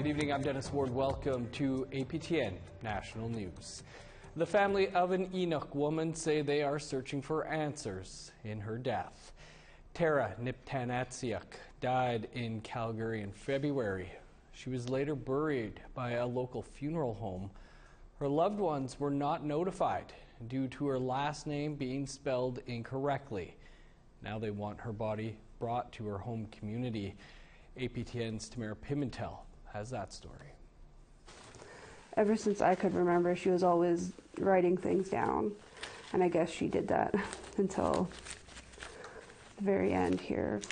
evening. I'm Dennis Ward. Welcome to APTN National News. The family of an Inuk woman say they are searching for answers in her death. Tara Niptanatsiak died in Calgary in February. She was later buried by a local funeral home. Her loved ones were not notified due to her last name being spelled incorrectly. Now they want her body brought to her home community. APTN's Tamara Pimentel has that story. Ever since I could remember, she was always writing things down, and I guess she did that until the very end here.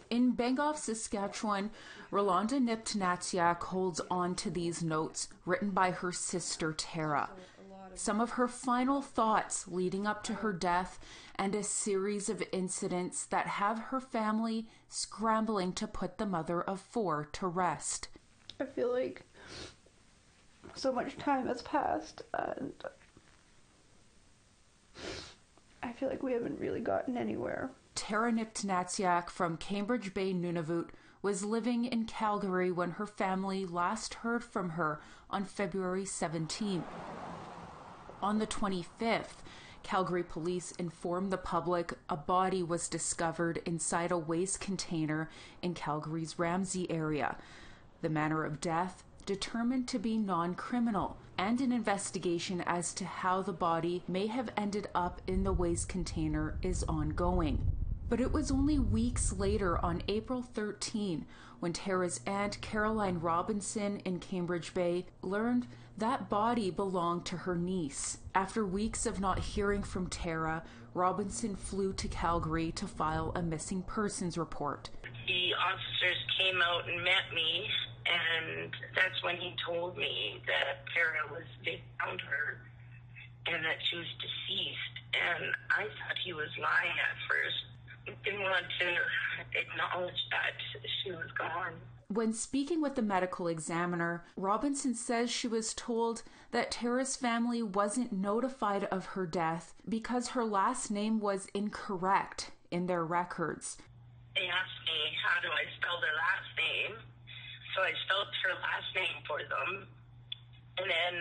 In Bengoff, Saskatchewan, Rolanda Niptanatsiak holds on to these notes written by her sister Tara. Some of her final thoughts leading up to her death and a series of incidents that have her family scrambling to put the mother of four to rest. I feel like so much time has passed and I feel like we haven't really gotten anywhere. Tara Niptanatsiak from Cambridge Bay, Nunavut, was living in Calgary when her family last heard from her on February 17th. On the 25th, Calgary police informed the public a body was discovered inside a waste container in Calgary's Ramsey area. The manner of death determined to be non-criminal, and an investigation as to how the body may have ended up in the waste container is ongoing. But it was only weeks later, on April 13, when Tara's aunt Caroline Robinson in Cambridge Bay learned that body belonged to her niece. After weeks of not hearing from Tara, Robinson flew to Calgary to file a missing persons report. The officers came out and met me, and that's when he told me that they found her and that she was deceased. And I thought he was lying at first. I didn't want to acknowledge that she was gone. When speaking with the medical examiner, Robinson says she was told that Tara's family wasn't notified of her death because her last name was incorrect in their records. They asked me, how do I spell their last name? So I spelled her last name for them. And then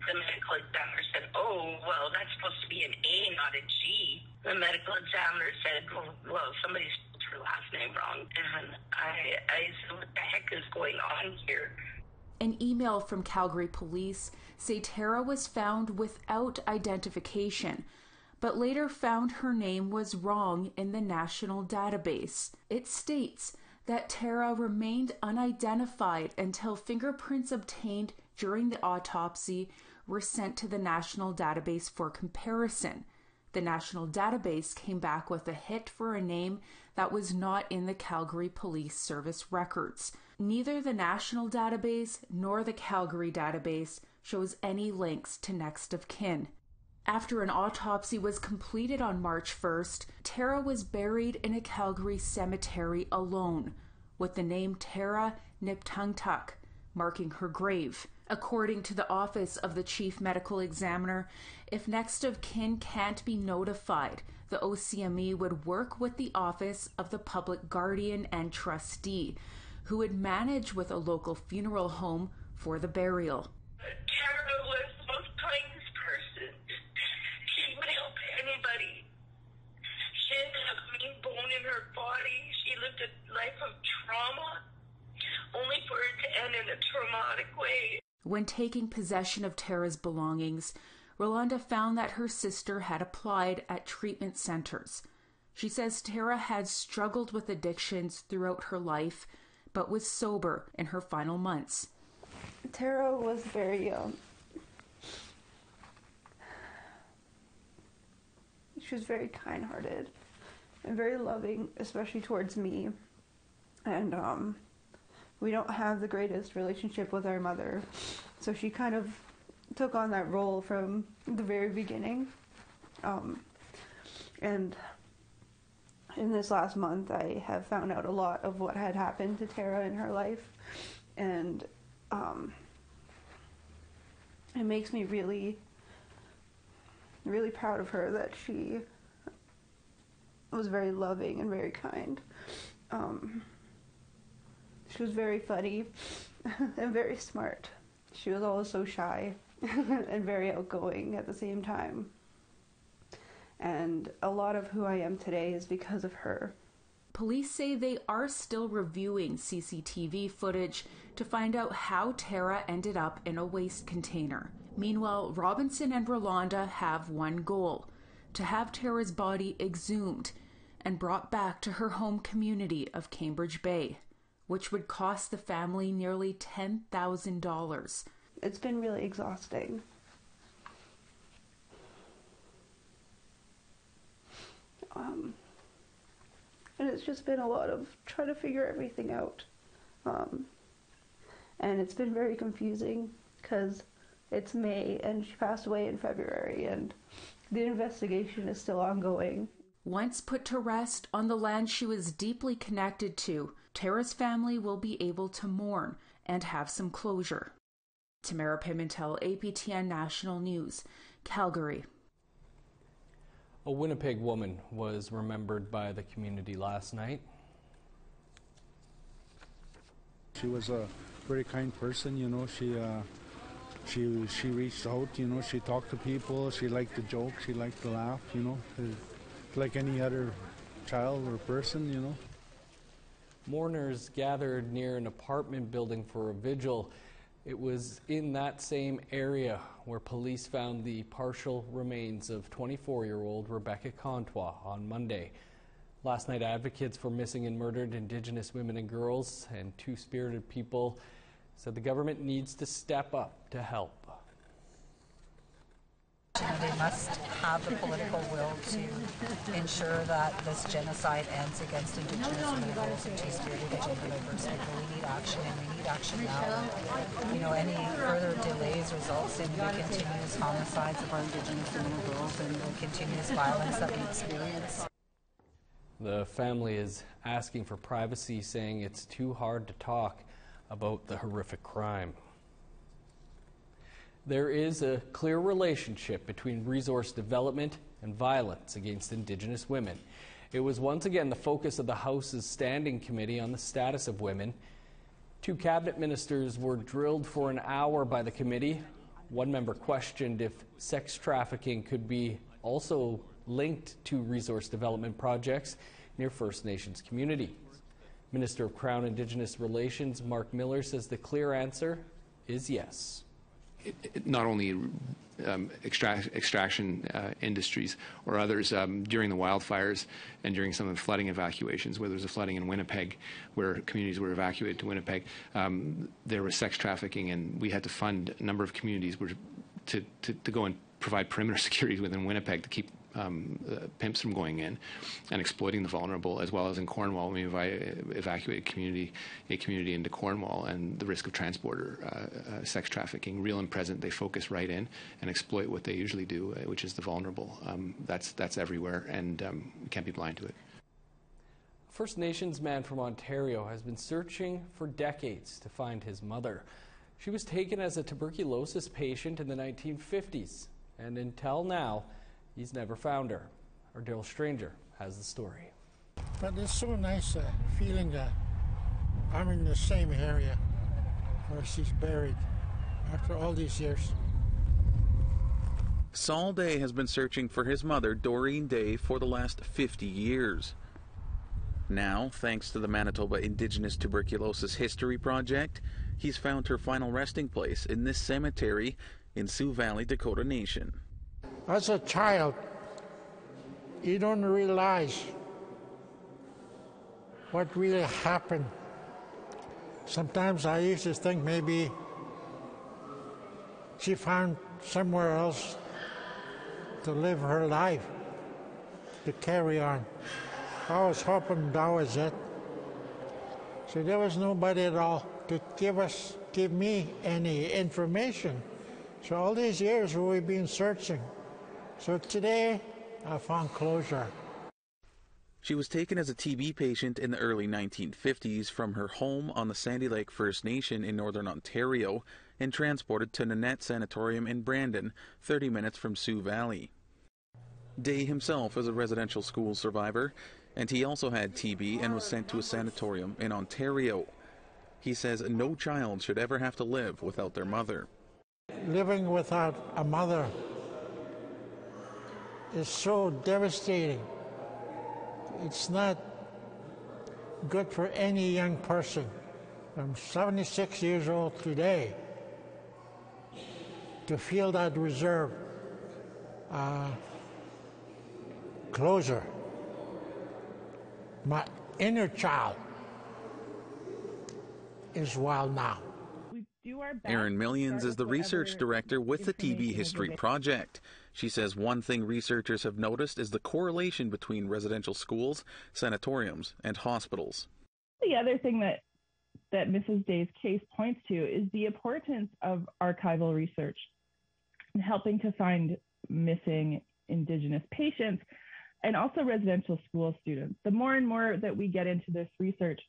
the medical examiner said, oh, well, that's supposed to be an A, not a G. The medical examiner said, well, somebody spelled her last name wrong. And I said, what the heck is going on here? An email from Calgary police say Tara was found without identification, but later found her name was wrong in the national database. It states that Tara remained unidentified until fingerprints obtained during the autopsy were sent to the national database for comparison. The national database came back with a hit for a name that was not in the Calgary Police Service records. Neither the national database nor the Calgary database shows any links to next of kin. After an autopsy was completed on March 1st, Tara was buried in a Calgary cemetery alone, with the name Tara Niptangtuk marking her grave. According to the Office of the Chief Medical Examiner, if next of kin can't be notified, the OCME would work with the Office of the Public Guardian and Trustee, who would manage with a local funeral home for the burial. Tara was the most kindest person. She would help anybody. She didn't have a mean bone in her body. She lived a life of trauma, only for it to end in a traumatic way. When taking possession of Tara's belongings, Rolanda found that her sister had applied at treatment centers. She says Tara had struggled with addictions throughout her life, but was sober in her final months. Tara was very young. She was very kind-hearted and very loving, especially towards me. And we don't have the greatest relationship with our mother, so she kind of took on that role from the very beginning. And in this last month, I have found out a lot of what had happened to Tara in her life, and it makes me really, really proud of her that she was very loving and very kind. She was very funny. and very smart. She was always so shy and very outgoing at the same time. And a lot of who I am today is because of her. Police say they are still reviewing CCTV footage to find out how Tara ended up in a waste container. Meanwhile, Robinson and Rolanda have one goal: to have Tara's body exhumed and brought back to her home community of Cambridge Bay, which would cost the family nearly $10,000. It's been really exhausting. And it's just been a lot of trying to figure everything out. And it's been very confusing because it's May and she passed away in February and the investigation is still ongoing. Once put to rest on the land she was deeply connected to, Tara's family will be able to mourn and have some closure. Tamara Pimentel, APTN National News, Calgary. A Winnipeg woman was remembered by the community last night. She was a very kind person, you know. She reached out, you know. She talked to people. She liked to joke. She liked to laugh, you know, like any other child or person, you know. Mourners gathered near an apartment building for a vigil. It was in that same area where police found the partial remains of 24-year-old Rebecca Contois on Monday. Last night, advocates for missing and murdered Indigenous women and girls and two-spirited people said the government needs to step up to help. They must have the political will to ensure that this genocide ends against Indigenous women and girls and two-spirited and gender diverse people. We need action, and we need action now. You know, any further delays results in the continuous homicides of our Indigenous women and girls and the continuous violence that we experience. The family is asking for privacy, saying it's too hard to talk about the horrific crime. There is a clear relationship between resource development and violence against Indigenous women. It was once again the focus of the House's Standing Committee on the Status of Women. 2 cabinet ministers were drilled for an hour by the committee. One member questioned if sex trafficking could be also linked to resource development projects near First Nations communities. Minister of Crown Indigenous Relations Mark Miller says the clear answer is yes. Not only extraction industries or others during the wildfires and during some of the flooding evacuations, where there was a flooding in Winnipeg where communities were evacuated to Winnipeg, there was sex trafficking, and we had to fund a number of communities to go and provide perimeter security within Winnipeg to keep pimps from going in and exploiting the vulnerable, as well as in Cornwall when we evacuated a community into Cornwall, and the risk of transporter sex trafficking, real and present. They focus right in and exploit what they usually do, which is the vulnerable. That's everywhere, and we can't be blind to it. A First Nations man from Ontario has been searching for decades to find his mother. She was taken as a tuberculosis patient in the 1950s, and until now, he's never found her. Our Daryl Stranger has the story. But it's so nice feeling that I'm in the same area where she's buried after all these years. Saul Day has been searching for his mother, Doreen Day, for the last 50 years. Now, thanks to the Manitoba Indigenous Tuberculosis History Project, he's found her final resting place in this cemetery in Sioux Valley, Dakota Nation. As a child, you don't realize what really happened. Sometimes I used to think maybe she found somewhere else to live her life, to carry on. I was hoping that was it. So there was nobody at all to give me any information. So all these years we've been searching. So today, I found closure. She was taken as a TB patient in the early 1950s from her home on the Sandy Lake First Nation in northern Ontario and transported to Nanette Sanatorium in Brandon, 30 minutes from Sioux Valley. Day himself is a residential school survivor, and he also had TB and was sent to a sanatorium in Ontario. He says no child should ever have to live without their mother. Living without a mother is so devastating. It's not good for any young person. I'm 76 years old today. To feel that reserve closure, my inner child is wild now. Erin Millions is the research director with the TB History Project. She says one thing researchers have noticed is the correlation between residential schools, sanatoriums, and hospitals. The other thing that Mrs. Day's case points to is the importance of archival research in helping to find missing Indigenous patients and also residential school students. The more and more that we get into this research,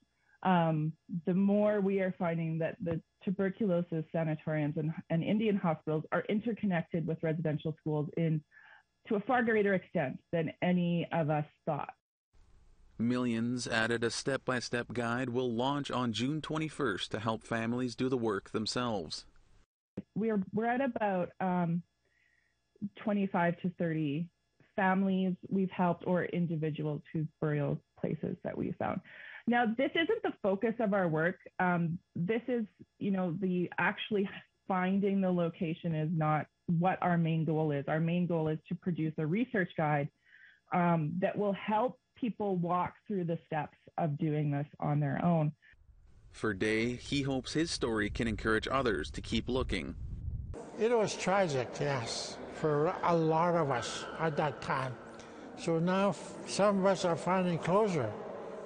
the more we are finding that the tuberculosis sanatoriums and Indian hospitals are interconnected with residential schools to a far greater extent than any of us thought. Millions added a step-by-step guide will launch on June 21st to help families do the work themselves. We're at about 25 to 30 families we've helped or individuals whose burial places that we found. Now, this isn't the focus of our work. This is, the actually finding the location is not what our main goal is. Our main goal is to produce a research guide that will help people walk through the steps of doing this on their own. For Day, he hopes his story can encourage others to keep looking. It was tragic, yes, for a lot of us at that time. So now some of us are finding closure.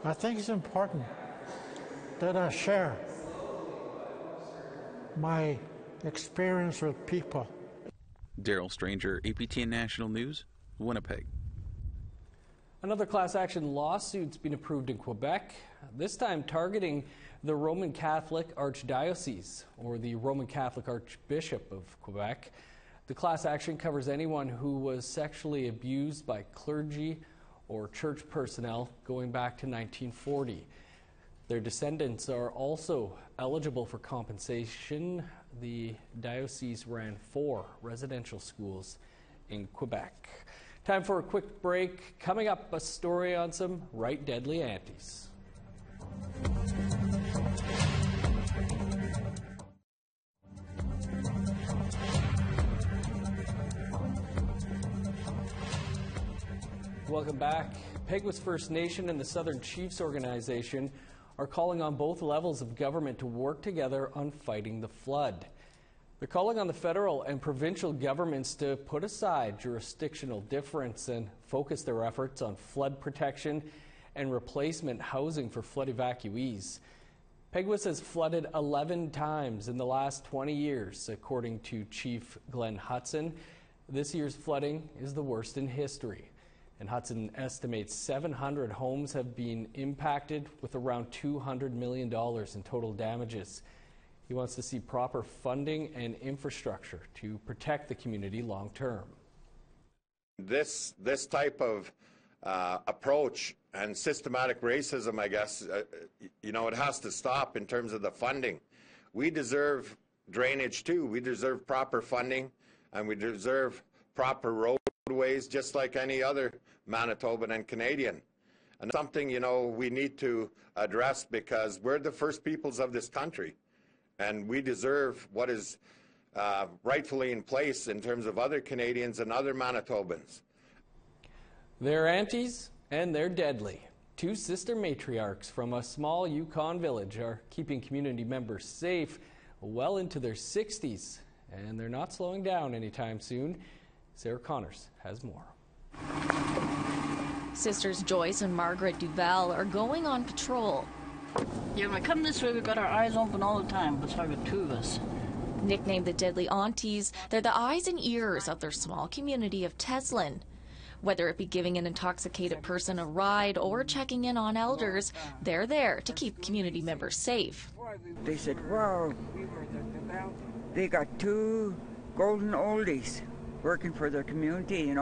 I think it's important that I share my experience with people. Daryl Stranger, APTN National News, Winnipeg. Another class action lawsuit's been approved in Quebec, this time targeting the Roman Catholic Archdiocese, or the Roman Catholic Archbishop of Quebec. The class action covers anyone who was sexually abused by clergy or church personnel going back to 1940. Their descendants are also eligible for compensation. The diocese ran 4 residential schools in Quebec. Time for a quick break. Coming up, a story on some right deadly aunties. Welcome back. Peguis First Nation and the Southern Chiefs Organization are calling on both levels of government to work together on fighting the flood. They're calling on the federal and provincial governments to put aside jurisdictional difference and focus their efforts on flood protection and replacement housing for flood evacuees. Peguis has flooded 11 times in the last 20 years, according to Chief Glenn Hudson. This year's flooding is the worst in history. And Hudson estimates 700 homes have been impacted with around $200 million in total damages. He wants to see proper funding and infrastructure to protect the community long term. This type of approach and systematic racism, I guess, it has to stop in terms of the funding. We deserve drainage too. We deserve proper funding, and we deserve proper roadways just like any other Manitoban and Canadian. And something, we need to address because we're the first peoples of this country, and we deserve what is rightfully in place in terms of other Canadians and other Manitobans. They're aunties and they're deadly. 2 sister matriarchs from a small Yukon village are keeping community members safe well into their 60s, and they're not slowing down anytime soon. Sarah Connors has more. Sisters Joyce and Margaret Duval are going on patrol. Yeah, when we come this way, we've got our eyes open all the time. That's why the 2 of us. Nicknamed the Deadly Aunties, they're the eyes and ears of their small community of Teslin. Whether it be giving an intoxicated person a ride or checking in on elders, they're there to keep community members safe. They said, wow, they got 2 golden oldies working for their community,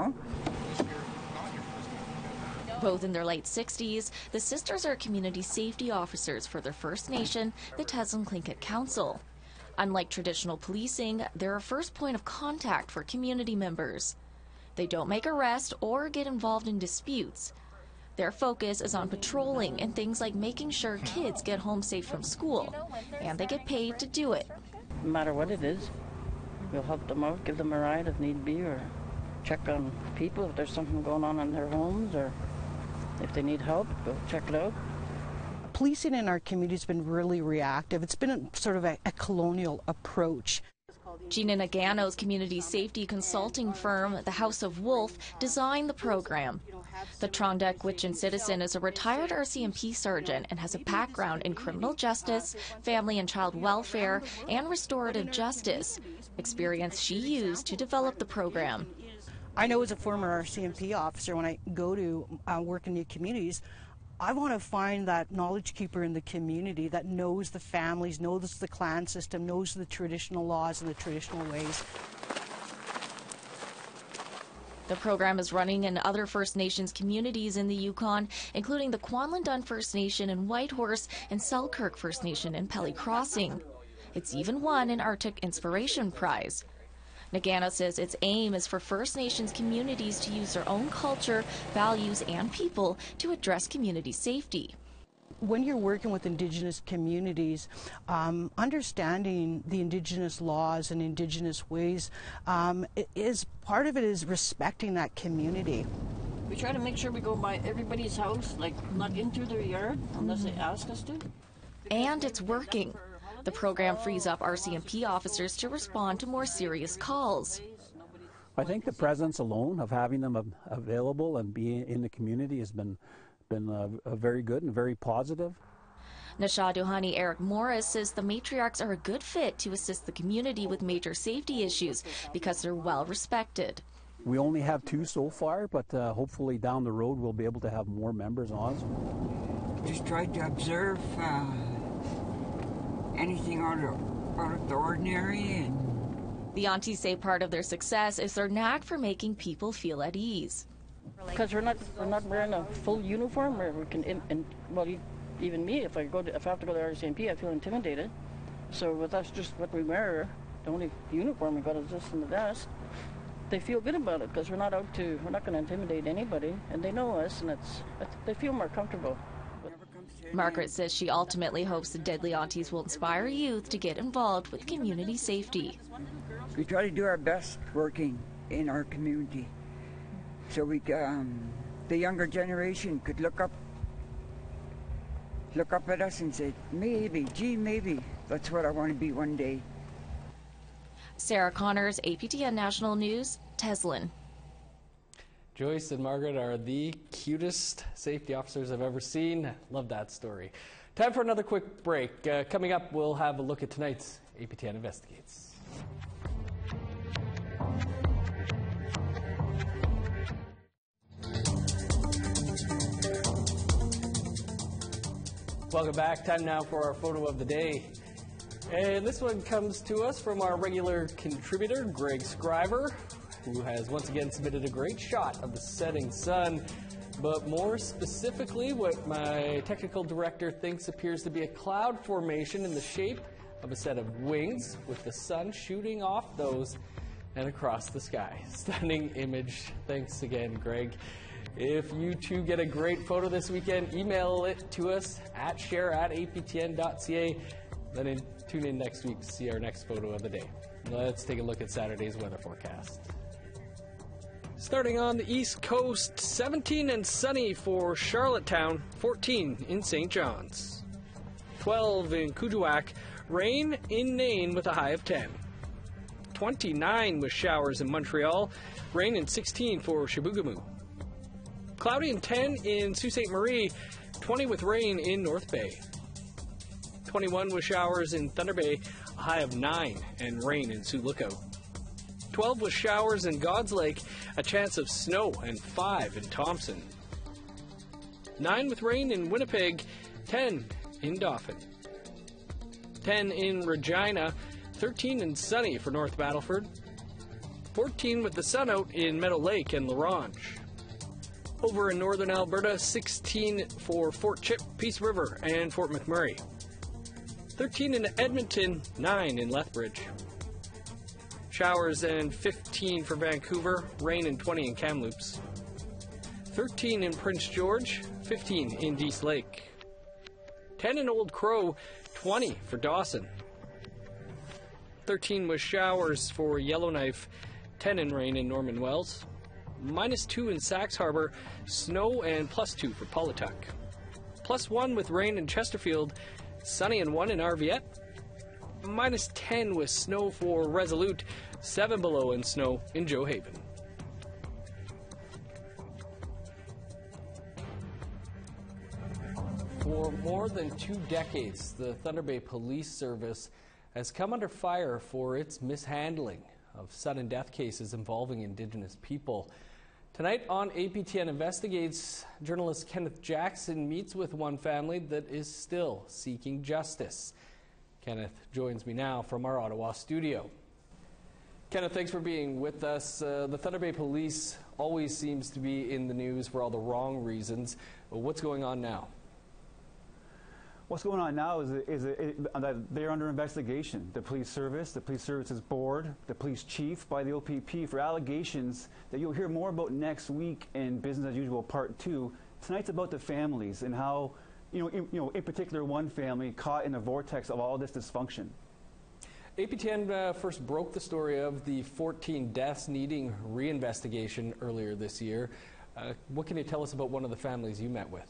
Both in their late 60s, the sisters are community safety officers for their First Nation, the Teslin Tlingit Council. Unlike traditional policing, they're a first point of contact for community members. They don't make arrests or get involved in disputes. Their focus is on patrolling and things like making sure kids get home safe from school, and they get paid to do it. No matter what it is, we'll help them out, give them a ride if need be, or check on people if there's something going on in their homes, or if they need help, go check it out. Policing in our community has been really reactive. It's been sort of a colonial approach. Gina Nagano's community safety consulting firm, the House of Wolf, designed the program. The Trondhekwitchin citizen is a retired RCMP sergeant and has a background in criminal justice, family and child welfare, and restorative justice, experience she used to develop the program. I know as a former RCMP officer, when I go to work in new communities, I want to find that knowledge keeper in the community that knows the families, knows the clan system, knows the traditional laws and the traditional ways. The program is running in other First Nations communities in the Yukon, including the Kwanlin First Nation in Whitehorse and Selkirk First Nation in Pelly Crossing. It's even won an Arctic Inspiration Prize. Nagano says its aim is for First Nations communities to use their own culture, values, and people to address community safety. When you're working with Indigenous communities, understanding the Indigenous laws and Indigenous ways is part of it is respecting that community. We try to make sure we go by everybody's house, like not into their yard unless they ask us to. And it's working. The program frees up RCMP officers to respond to more serious calls. I think the presence alone of having them available and being in the community has been very good and very positive. Nashaduhani Eric Morris says the matriarchs are a good fit to assist the community with major safety issues because they're well respected. We only have 2 so far, but hopefully down the road we'll be able to have more members on. Just tried to observe anything out of the ordinary. And the aunties say part of their success is their knack for making people feel at ease. Because we're not wearing a full uniform, or we can, even me, if I have to go to RCMP, I feel intimidated. So with us, just what we wear, the only uniform we got is this and the vest. They feel good about it because we're not going to intimidate anybody, and they know us, and they feel more comfortable. Margaret says she ultimately hopes the Deadly Aunties will inspire youth to get involved with community safety. We try to do our best working in our community, so the younger generation could look up at us and say, maybe, gee, maybe that's what I want to be one day. Sarah Connors, APTN National News, Teslin. Joyce and Margaret are the cutest safety officers I've ever seen. Love that story. Time for another quick break. Coming up, we'll have a look at tonight's APTN Investigates. Welcome back. Time now for our photo of the day. And this one comes to us from our regular contributor, Greg Scriver, who has once again submitted a great shot of the setting sun, but more specifically what my technical director thinks appears to be a cloud formation in the shape of a set of wings with the sun shooting off those and across the sky. Stunning image. Thanks again, Greg. If you too get a great photo this weekend, email it to us at share@aptn.ca. Then tune in next week to see our next photo of the day. Let's take a look at Saturday's weather forecast. Starting on the East Coast, 17 and sunny for Charlottetown, 14 in St. John's. 12 in Kuujjuaq, rain in Nain with a high of 10. 29 with showers in Montreal, rain in 16 for Chibougamau. Cloudy and 10 in Sault Ste. Marie, 20 with rain in North Bay. 21 with showers in Thunder Bay, a high of 9 and rain in Sioux Lookout. 12 with showers in God's Lake, a chance of snow, and 5 in Thompson. 9 with rain in Winnipeg, 10 in Dauphin. 10 in Regina, 13 and sunny for North Battleford. 14 with the sun out in Meadow Lake and La Ronge. Over in northern Alberta, 16 for Fort Chip, Peace River, and Fort McMurray. 13 in Edmonton, 9 in Lethbridge. Showers and 15 for Vancouver, rain and 20 in Kamloops. 13 in Prince George, 15 in Dease Lake. 10 in Old Crow, 20 for Dawson. 13 with showers for Yellowknife, 10 in rain in Norman Wells. -2 in Sax Harbor, snow and +2 for Paulituck. +1 with rain in Chesterfield, sunny and 1 in Arviette. -10 with snow for Resolute, 7 below in snow in Joe Haven. For more than 2 decades, the Thunder Bay Police Service has come under fire for its mishandling of sudden death cases involving Indigenous people. Tonight on APTN Investigates, journalist Kenneth Jackson meets with one family that is still seeking justice. Kenneth joins me now from our Ottawa studio. Kenneth, thanks for being with us. The Thunder Bay Police always seems to be in the news for all the wrong reasons. What's going on now? What's going on now is they're under investigation. The police services board, the police chief by the OPP for allegations that you'll hear more about next week in Business as Usual Part 2. Tonight's about the families and how, in particular one family caught in the vortex of all this dysfunction. APTN first broke the story of the 14 deaths needing reinvestigation earlier this year. What can you tell us about one of the families you met with?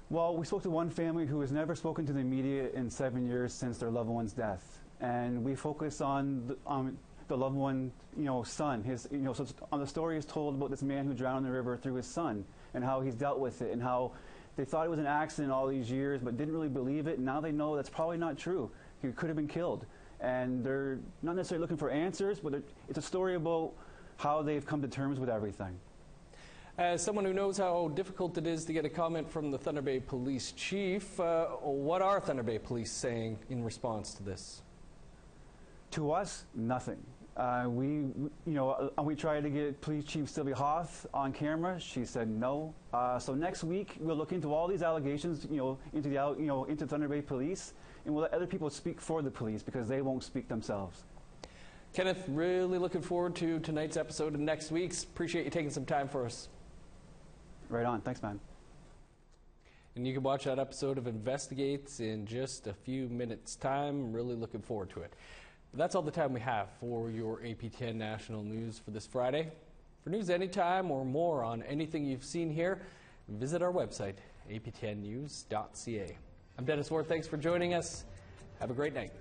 Well, we spoke to one family who has never spoken to the media in 7 years since their loved one's death, and we focus on the loved one, son. So on the story is told about this man who drowned in the river through his son, and how he's dealt with it, and how they thought it was an accident all these years, but didn't really believe it. And now they know that's probably not true. He could have been killed, and they're not necessarily looking for answers, but it's a story about how they've come to terms with everything. As someone who knows how difficult it is to get a comment from the Thunder Bay Police Chief, what are Thunder Bay Police saying in response to this? To us, nothing. We tried to get Police Chief Sylvia Hoth on camera. She said no. So next week we'll look into all these allegations, into Thunder Bay Police, and we'll let other people speak for the police because they won't speak themselves. Kenneth, really looking forward to tonight's episode and next week's. Appreciate you taking some time for us. Right on. Thanks, man. And you can watch that episode of Investigates in just a few minutes' time. Really looking forward to it. But that's all the time we have for your APTN National News for this Friday. For news anytime or more on anything you've seen here, visit our website, aptnnews.ca. I'm Dennis Ward. Thanks for joining us. Have a great night.